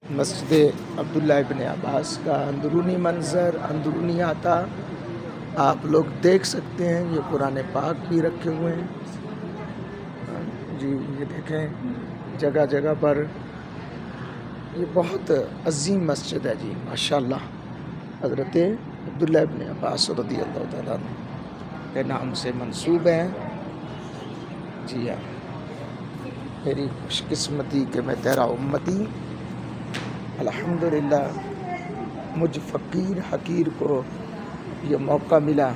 मस्जिद अब्दुल्ला इब्न अब्बास का अंदरूनी मंज़र, अंदरूनी आता आप लोग देख सकते हैं। ये कुरान पाक भी रखे हुए हैं जी। ये देखें जगह जगह पर, ये बहुत अजीम मस्जिद है जी माशाल्लाह। हज़रत अब्दुल्ला इब्न अब्बास रज़ियल्लाहु तआला अन्हु के नाम से मंसूब है जी। हाँ, मेरी खुशकिस्मती कि मैं तेरा उम्मती, अल्हम्दुलिल्लाह मुझ फ़कीर हकीर को ये मौका मिला।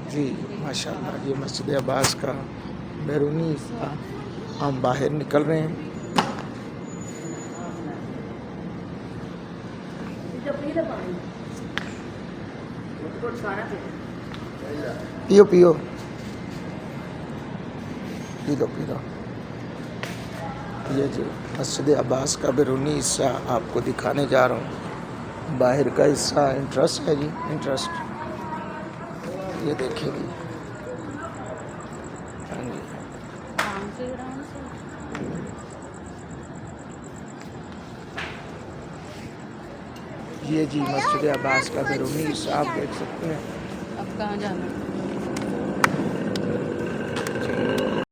जी माशाल्लाह, ये मस्जिद अब्बास का बैरूनी हिस्सा। हम बाहर निकल रहे हैं। पियो पियो, पी लो पी लो। ये जो मस्जिद अब्बास का बैरूनी हिस्सा आपको दिखाने जा रहा हूँ। बाहर का हिस्सा इंटरेस्ट है जी, इंटरेस्ट। ये देखेंगे ये जी मस्जिद अब्बास का बैरूनी हिस्सा आप देख सकते हैं। अब कहाँ जाना?